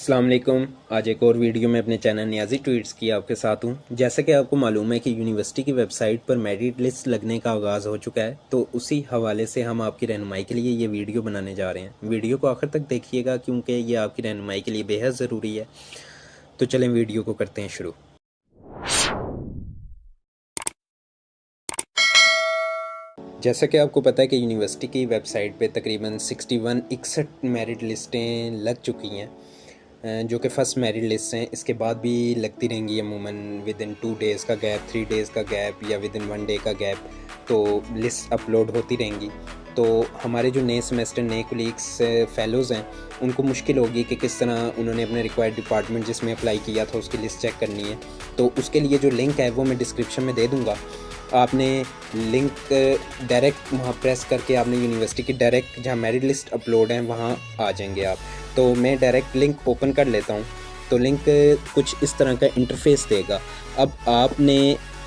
अस्सलाम वालेकुम। आज एक और वीडियो में अपने चैनल नियाजी ट्वीट्स की आपके साथ हूँ। जैसा कि आपको मालूम है कि यूनिवर्सिटी की वेबसाइट पर मेरिट लिस्ट लगने का आगाज़ हो चुका है, तो उसी हवाले से हम आपकी रहनुमाई के लिए ये वीडियो बनाने जा रहे हैं। वीडियो को आखिर तक देखिएगा क्योंकि ये आपकी रहनुमाई के लिए बेहद ज़रूरी है। तो चलें वीडियो को करते हैं शुरू। जैसा कि आपको पता है कि यूनिवर्सिटी की वेबसाइट पे तकरीबन 61 मेरिट लिस्टें लग चुकी हैं, जो कि फ़र्स्ट मेरिट लिस्ट हैं। इसके बाद भी लगती रहेंगी अमूमन विद इन 2 डेज़ का गैप, 3 डेज़ का गैप या विद इन 1 डे का गैप, तो लिस्ट अपलोड होती रहेंगी। तो हमारे जो नए सेमेस्टर नए कोलीग्स फ़ेलोज़ हैं, उनको मुश्किल होगी कि किस तरह उन्होंने अपने रिक्वायर्ड डिपार्टमेंट जिसमें अप्लाई किया था उसकी लिस्ट चेक करनी है। तो उसके लिए जो लिंक है वो मैं डिस्क्रिप्शन में दे दूँगा। आपने लिंक डायरेक्ट वहाँ प्रेस करके आपने यूनिवर्सिटी की डायरेक्ट जहाँ मेरिट लिस्ट अपलोड है वहाँ आ जाएंगे आप। तो मैं डायरेक्ट लिंक ओपन कर लेता हूँ। तो लिंक कुछ इस तरह का इंटरफेस देगा। अब आपने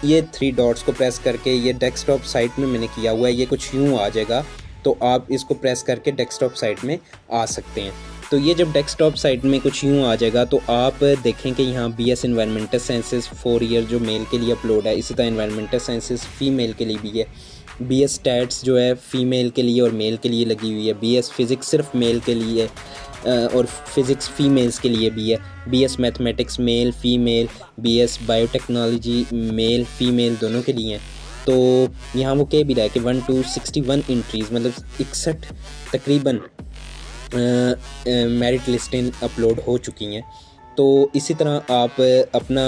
ये 3 डॉट्स को प्रेस करके, ये डेस्कटॉप साइट में मैंने किया हुआ है, ये कुछ यूँ आ जाएगा। तो आप इसको प्रेस करके डेस्कटॉप साइट में आ सकते हैं। तो ये जब डेस्कटॉप साइट में कुछ यूँ आ जाएगा तो आप देखें कि यहाँ BS इन्वायरमेंटल साइंसेस 4 ईयर जो मेल के लिए अपलोड है, इसी तरह इन्वायरमेंटल साइंसेस फीमेल के लिए भी है। BS स्टैट्स जो है फ़ीमेल के लिए और मेल के लिए लगी हुई है। BS फ़िज़िक्स सिर्फ मेल के लिए और फिज़िक्स फ़ीमेल्स के लिए भी है। BS mathematics male female, BS biotechnology male female दोनों के लिए हैं। तो यहाँ वो कह भी रहा है कि 1 to 61 एंट्रीज़, मतलब 61 तकरीबन मेरिट लिस्टें अपलोड हो चुकी हैं। तो इसी तरह आप अपना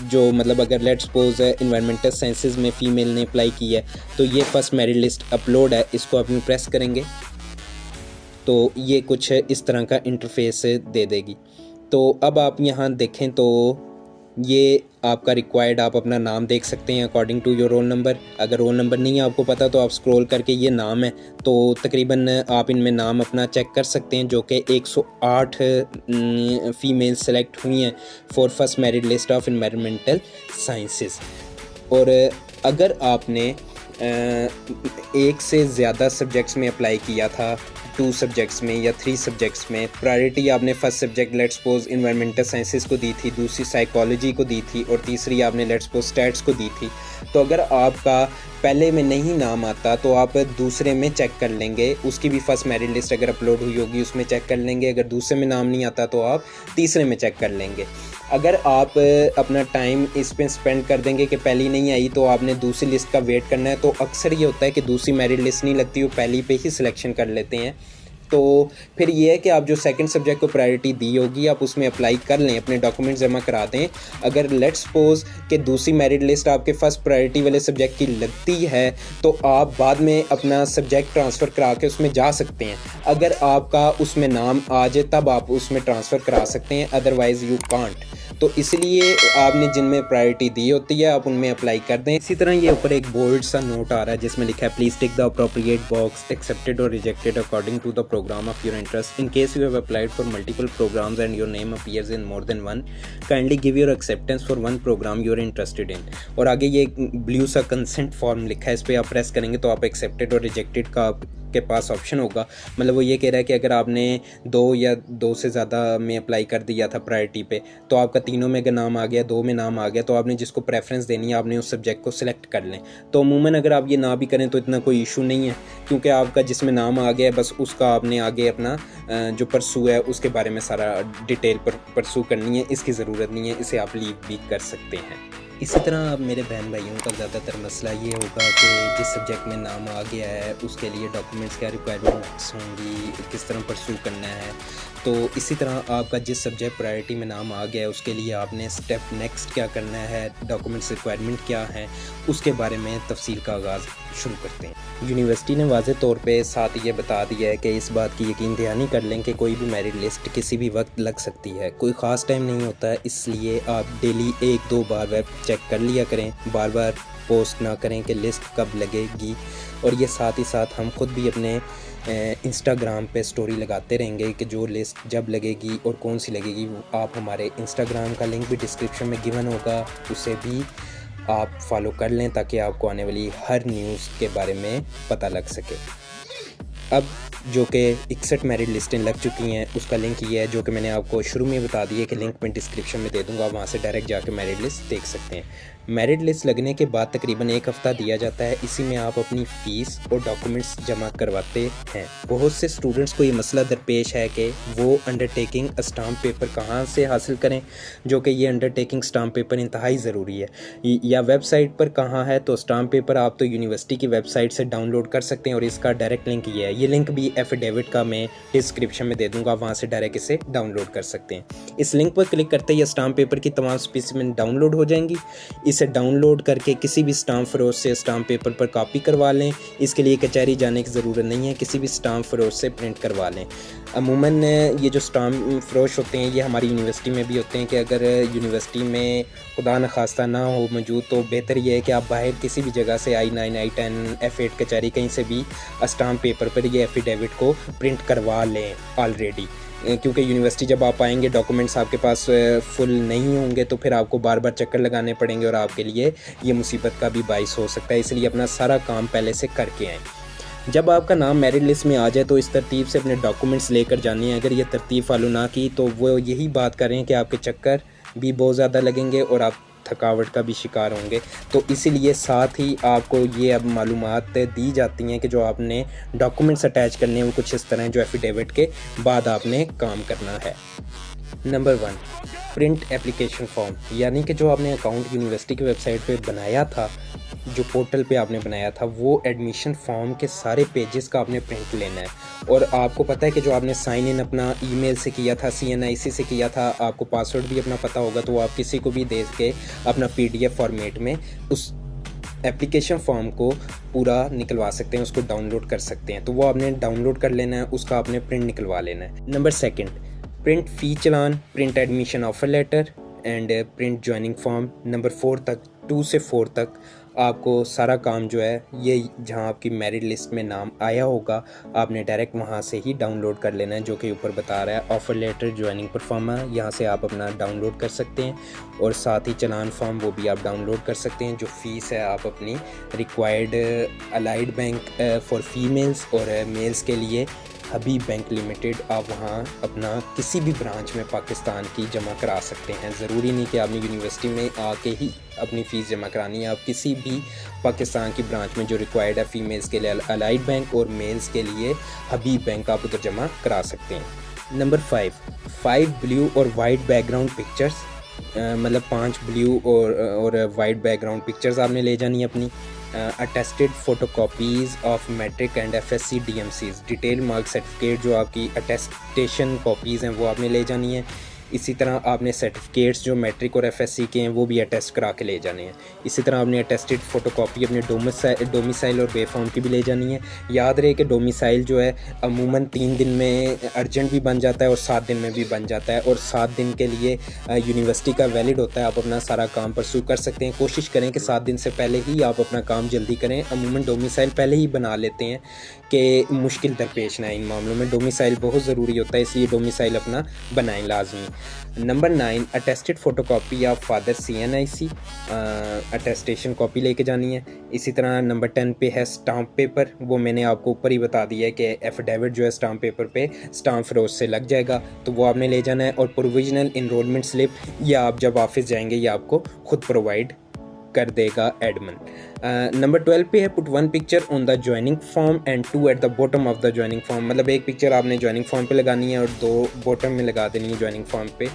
जो मतलब अगर लेट्स सपोज इन्वायरमेंटल साइंसेस में फ़ीमेल ने अप्लाई की है तो ये फर्स्ट मेरिट लिस्ट अपलोड है, इसको आप प्रेस करेंगे तो ये कुछ इस तरह का इंटरफेस दे देगी। तो अब आप यहाँ देखें तो ये आपका रिक्वायर्ड, आप अपना नाम देख सकते हैं according to your roll number. अगर रोल नंबर नहीं है आपको पता तो आप स्क्रॉल करके ये नाम है तो तकरीबन आप इनमें नाम अपना चेक कर सकते हैं, जो कि 108 फ़ीमेल सेलेक्ट हुई हैं for first merit list of environmental sciences. और अगर आपने एक से ज़्यादा सब्जेक्ट्स में अप्लाई किया था, 2 सब्जेक्ट्स में या 3 सब्जेक्ट्स में, प्रायोरिटी आपने first subject let's suppose environmental sciences को दी थी, दूसरी साइकोलॉजी को दी थी और तीसरी आपने लेट्स सपोज स्टैट्स को दी थी। तो अगर आपका पहले में नहीं नाम आता तो आप दूसरे में चेक कर लेंगे, उसकी भी फर्स्ट मेरिट लिस्ट अगर अपलोड हुई होगी उसमें चेक कर लेंगे। अगर दूसरे में नाम नहीं आता तो आप तीसरे में चेक कर लेंगे। अगर आप अपना टाइम इस पे स्पेंड कर देंगे कि पहली नहीं आई तो आपने दूसरी लिस्ट का वेट करना है, तो अक्सर ये होता है कि दूसरी मेरिट लिस्ट नहीं लगती, वो पहली पे ही सिलेक्शन कर लेते हैं। तो फिर ये है कि आप जो सेकंड सब्जेक्ट को प्रायोरिटी दी होगी आप उसमें अप्लाई कर लें, अपने डॉक्यूमेंट जमा करा दें। अगर लेट्स सपोज कि दूसरी मेरिट लिस्ट आपके फर्स्ट प्रायोरिटी वाले सब्जेक्ट की लगती है तो आप बाद में अपना सब्जेक्ट ट्रांसफ़र करा के उसमें जा सकते हैं। अगर आपका उसमें नाम आ जाए तब आप उसमें ट्रांसफ़र करा सकते हैं, अदरवाइज़ यू कांट। तो इसलिए आपने जिनमें प्रायोरिटी दी होती है आप उनमें अप्लाई कर दें। इसी तरह ये ऊपर एक बोल्ड सा नोट आ रहा है जिसमें लिखा है please tick the appropriate box accepted और rejected according to the programme of your interest. In case you have applied for multiple programmes and your name appears in more than one, kindly give your acceptance for one programme you are interested in. और आगे ये blue सा consent form लिखा है, इस पर आप press करेंगे तो आप एक्सेप्टेड और रिजेक्टेड का के पास ऑप्शन होगा। मतलब वो ये कह रहा है कि अगर आपने 2 या 2 से ज़्यादा में अप्लाई कर दिया था प्रायोरिटी पे तो आपका तीनों में अगर नाम आ गया, 2 में नाम आ गया, तो आपने जिसको प्रेफरेंस देनी है आपने उस सब्जेक्ट को सिलेक्ट कर लें। तो अमूमन अगर आप ये ना भी करें तो इतना कोई इशू नहीं है, क्योंकि आपका जिसमें नाम आ गया है बस उसका आपने आगे अपना जो परसू है उसके बारे में सारा डिटेल पर परसू करनी है, इसकी ज़रूरत नहीं है, इसे आप लीव भी कर सकते हैं। इसी तरह अब मेरे बहन भाइयों का ज़्यादातर मसला ये होगा कि जिस सब्जेक्ट में नाम आ गया है उसके लिए डॉक्यूमेंट्स क्या रिक्वायरमेंट्स होंगी, किस तरह परसू करना है। तो इसी तरह आपका जिस सब्जेक्ट प्रायोरिटी में नाम आ गया है उसके लिए आपने स्टेप नेक्स्ट क्या करना है, डॉक्यूमेंट्स रिक्वायरमेंट क्या है, उसके बारे में तफसील का आगाज़ शुरू करते हैं। यूनिवर्सिटी ने वाज़ेह तौर पे साथ ये बता दिया है कि इस बात की यकीन दहानी कर लें कि कोई भी मेरिट लिस्ट किसी भी वक्त लग सकती है, कोई ख़ास टाइम नहीं होता है। इसलिए आप डेली 1-2 बार वेब चेक कर लिया करें, बार बार पोस्ट ना करें कि लिस्ट कब लगेगी। और ये साथ ही साथ हम खुद भी अपने इंस्टाग्राम पे स्टोरी लगाते रहेंगे कि जो लिस्ट जब लगेगी और कौन सी लगेगी। आप हमारे इंस्टाग्राम का लिंक भी डिस्क्रिप्शन में गिवन होगा, उसे भी आप फॉलो कर लें ताकि आपको आने वाली हर न्यूज़ के बारे में पता लग सके। अब जो कि 61 मेरिट लिस्टें लग चुकी हैं, उसका लिंक ये है जो कि मैंने आपको शुरू में बता दिया कि लिंक मैं डिस्क्रिप्शन में दे दूंगा, वहाँ से डायरेक्ट जाकर मेरिट लिस्ट देख सकते हैं। मेरिट लिस्ट लगने के बाद तकरीबन 1 हफ़्ता दिया जाता है, इसी में आप अपनी फ़ीस और डॉक्यूमेंट्स जमा करवाते हैं। बहुत से स्टूडेंट्स को ये मसला दरपेश है कि वो अंडरटेकिंग स्टाम्प पेपर कहाँ से हासिल करें, जो कि ये अंडरटेकिंग स्टाम्प पेपर इंतहाई ज़रूरी है, या वेबसाइट पर कहाँ है। तो स्टाम्प पेपर आप तो यूनिवर्सिटी की वेबसाइट से डाउनलोड कर सकते हैं और इसका डायरेक्ट लिंक ये है। ये लिंक भी एफिडेविट का मैं डिस्क्रिप्शन में दे दूँगा, वहाँ से डायरेक्ट इसे डाउनलोड कर सकते हैं। इस लिंक पर क्लिक करते ही स्टाम्प पेपर की तमाम स्पेसिमेन डाउनलोड हो जाएंगी। इसे डाउनलोड करके किसी भी स्टाम्प फरोश से स्टाम्प पेपर पर कॉपी करवा लें। इसके लिए कचहरी जाने की ज़रूरत नहीं है, किसी भी स्टाम्प फरोश से प्रिंट करवा लें। अमूमन ये जो स्टाम्प फरोश होते हैं ये हमारी यूनिवर्सिटी में भी होते हैं कि अगर यूनिवर्सिटी में खुदा न खास्ता ना हो मौजूद, तो बेहतर ये है कि आप बाहर किसी भी जगह से I9, I10, F8 कचहरी कहीं से भी स्टाम्प पेपर पर ये एफिडेविट को प्रिंट करवा लें ऑलरेडी, क्योंकि यूनिवर्सिटी जब आप आएंगे डॉक्यूमेंट्स आपके पास फुल नहीं होंगे तो फिर आपको बार बार चक्कर लगाने पड़ेंगे और आपके लिए ये मुसीबत का भी बाइस हो सकता है। इसलिए अपना सारा काम पहले से करके आएँ। जब आपका नाम मेरिट लिस्ट में आ जाए तो इस तरतीब से अपने डॉक्यूमेंट्स लेकर जानी है। अगर ये तरतीब फॉलो ना की तो वो यही बात कर रहे हैं कि आपके चक्कर भी बहुत ज़्यादा लगेंगे और आप थकावट का भी शिकार होंगे। तो इसीलिए साथ ही आपको ये अब मालूमात दी जाती हैं कि जो आपने डॉक्यूमेंट्स अटैच करने हैं वो कुछ इस तरह हैं, जो एफिडेविट के बाद आपने काम करना है। नंबर 1, प्रिंट एप्लीकेशन फॉर्म, यानी कि जो आपने अकाउंट यूनिवर्सिटी की वेबसाइट पे बनाया था, जो पोर्टल पे आपने बनाया था, वो एडमिशन फॉर्म के सारे पेजेस का आपने प्रिंट लेना है। और आपको पता है कि जो आपने साइन इन अपना ईमेल से किया था, CNIC से किया था, आपको पासवर्ड भी अपना पता होगा, तो आप किसी को भी दे के अपना PDF फॉर्मेट में उस एप्लीकेशन फॉर्म को पूरा निकलवा सकते हैं, उसको डाउनलोड कर सकते हैं। तो वो आपने डाउनलोड कर लेना है, उसका आपने प्रिंट निकलवा लेना है। Number 2, print fee challan, print admission offer letter and print joining form. Number 4 तक, 2 से 4 तक आपको सारा काम जो है ये जहां आपकी मेरिट लिस्ट में नाम आया होगा आपने डायरेक्ट वहां से ही डाउनलोड कर लेना है, जो कि ऊपर बता रहा है ऑफ़र लेटर, ज्वाइनिंग परफॉर्मा। यहाँ से आप अपना डाउनलोड कर सकते हैं और साथ ही चालान फॉर्म वो भी आप डाउनलोड कर सकते हैं। जो फ़ीस है आप अपनी required allied bank for females और मेल्स के लिए हबीब बैंक लिमिटेड, आप वहाँ अपना किसी भी ब्रांच में पाकिस्तान की जमा करा सकते हैं। ज़रूरी नहीं कि आपने यूनिवर्सिटी में आके ही अपनी फ़ीस जमा करानी है, आप किसी भी पाकिस्तान की ब्रांच में जो रिक्वायर्ड है फीमेल्स के लिए अलाइड बैंक और मेल्स के लिए हबीब बैंक आप उधर जमा करा सकते हैं। नंबर 5 ब्लू और वाइट बैकग्राउंड पिक्चर्स, मतलब 5 ब्लू और वाइट बैकग्राउंड पिक्चर्स आपने ले जानी है अपनी। Attested photocopies of matric and FSC DMCs, detail mark certificate, जो आपकी अटेस्टेशन कॉपीज़ हैं वो आपने ले जानी है। इसी तरह आपने सर्टिफिकेट्स जो मैट्रिक और FSC के हैं वो भी अटेस्ट करा के ले जाने हैं। इसी तरह आपने अटेस्टेड फ़ोटोकॉपी अपने डोमिसाइल और बे फॉर्म की भी ले जानी है। याद रहे कि डोमिसाइल जो है अमूमन 3 दिन में अर्जेंट भी बन जाता है और 7 दिन में भी बन जाता है, और 7 दिन के लिए यूनिवर्सिटी का वैलिड होता है। आप अपना सारा काम परसू कर सकते हैं। कोशिश करें कि 7 दिन से पहले ही आप अपना काम जल्दी करें। अमूमन डोमिसाइल पहले ही बना लेते हैं कि मुश्किल दरपेश ना। इन मामलों में डोमिसाइल बहुत ज़रूरी होता है, इसलिए डोमिसाइल अपना बनाएं लाजमी। Number 9, attested photocopy of father CNIC, attestation copy लेके जानी है। इसी तरह नंबर 10 पे है स्टाम्प पेपर, वो मैंने आपको ऊपर ही बता दिया है कि एफिडेविट जो है स्टाम्प पेपर पे स्टाम्प फरोश से लग जाएगा, तो वो आपने ले जाना है। और प्रोविजनल इनरोलमेंट स्लिप, या आप जब ऑफिस जाएंगे ये आपको खुद प्रोवाइड कर देगा एडमिन। नंबर 12 पे है put 1 picture on the joining form and 2 at the bottom of the joining form, मतलब 1 पिक्चर आपने ज्वाइनिंग फॉर्म पे लगानी है और 2 बॉटम में लगा देनी है ज्वाइनिंग फॉर्म पे।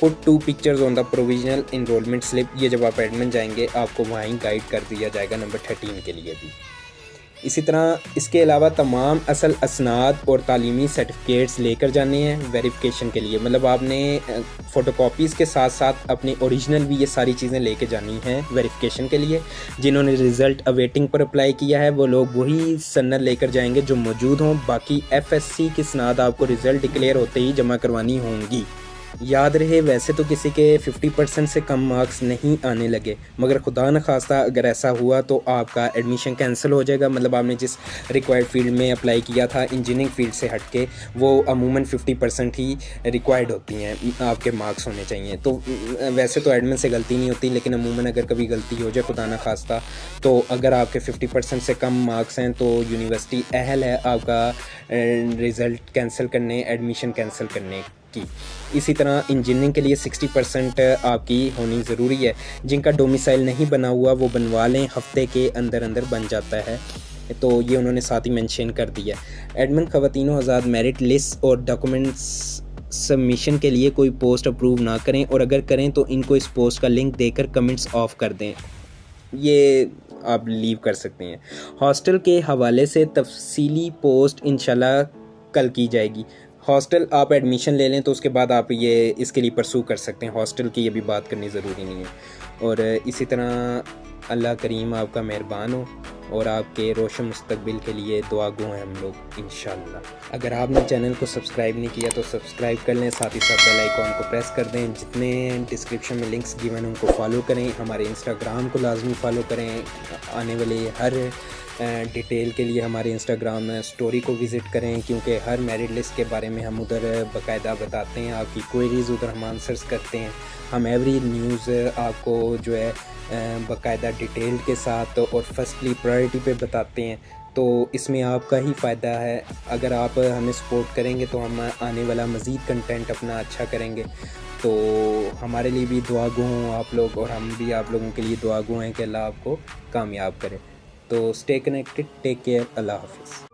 Put 2 pictures on the provisional enrolment slip, ये जब आप एडमिन जाएंगे आपको वहाँ ही गाइड कर दिया जाएगा नंबर 13 के लिए भी। इसी तरह इसके अलावा तमाम असल असनाद और तालीमी सर्टिफिकेट्स लेकर जाने हैं वेरिफिकेशन के लिए, मतलब आपने फ़ोटोकॉपीज़ के साथ साथ अपनी ओरिजिनल भी ये सारी चीज़ें लेके जानी हैं वेरिफिकेशन के लिए। जिन्होंने रिज़ल्ट अवेटिंग पर अप्लाई किया है वो लोग वही सनद लेकर जाएंगे जो मौजूद हों। बाकी FSC की सनद आपको रिज़ल्ट डिक्लेयर होते ही जमा करवानी होंगी। याद रहे, वैसे तो किसी के 50% से कम मार्क्स नहीं आने लगे, मगर खुदा न खास्ता अगर ऐसा हुआ तो आपका एडमिशन कैंसिल हो जाएगा। मतलब आपने जिस रिक्वायर्ड फील्ड में अप्लाई किया था इंजीनियरिंग फील्ड से हट के, वो अमूमन 50% ही रिक्वायर्ड होती हैं, आपके मार्क्स होने चाहिए। तो वैसे तो एडमिन से गलती नहीं होती, लेकिन अमूमन अगर कभी गलती हो जाए खुदा न खास्ता, तो अगर आपके 50% से कम मार्क्स हैं तो यूनिवर्सिटी अहल है आपका रिज़ल्ट कैंसिल करने, एडमिशन कैंसिल करने की। इसी तरह इंजीनियरिंग के लिए 60% आपकी होनी ज़रूरी है। जिनका डोमिसाइल नहीं बना हुआ वो बनवा लें, हफ्ते के अंदर अंदर बन जाता है। तो ये उन्होंने साथ ही मेंशन कर दिया। एडमिन ख़वातीनो आज़ाद मेरिट लिस्ट और डॉक्यूमेंट्स सबमिशन के लिए कोई पोस्ट अप्रूव ना करें, और अगर करें तो इनको इस पोस्ट का लिंक देकर कमेंट्स ऑफ कर दें। ये आप लीव कर सकते हैं। हॉस्टल के हवाले से तफसीली पोस्ट इंशाल्लाह कल की जाएगी। हॉस्टल आप एडमिशन ले लें तो उसके बाद आप ये इसके लिए परसू कर सकते हैं, हॉस्टल की ये भी बात करनी ज़रूरी नहीं है। और इसी तरह अल्लाह करीम आपका मेहरबान हो और आपके रोशन मुस्तकबिल के लिए दुआ गो हैं हम लोग इंशाल्लाह। अगर आपने चैनल को सब्सक्राइब नहीं किया तो सब्सक्राइब कर लें, साथ ही साथ बेल आइकॉन को प्रेस कर दें। जितने डिस्क्रिप्शन में लिंक्स गिवन उनको फॉलो करें, हमारे इंस्टाग्राम को लाजमी फॉलो करें। आने वाले हर डिटेल के लिए हमारे इंस्टाग्राम स्टोरी को विज़िट करें, क्योंकि हर मेरिट लिस्ट के बारे में हम उधर बाकायदा बताते हैं। आपकी क्वेरीज़ उधर हम आंसर्स करते हैं। हम एवरी न्यूज़ आपको जो है बाकायदा डिटेल के साथ और फर्स्टली प्रायोरिटी पे बताते हैं। तो इसमें आपका ही फ़ायदा है। अगर आप हमें सपोर्ट करेंगे तो हम आने वाला मज़ीद कंटेंट अपना अच्छा करेंगे। तो हमारे लिए भी दुआ गो हों आप लोग, और हम भी आप लोगों के लिए दुआ गो हैं कि अल्लाह आपको कामयाब करे। तो स्टे कनेक्टेड, टेक केयर, अल्लाह हाफ़िज़।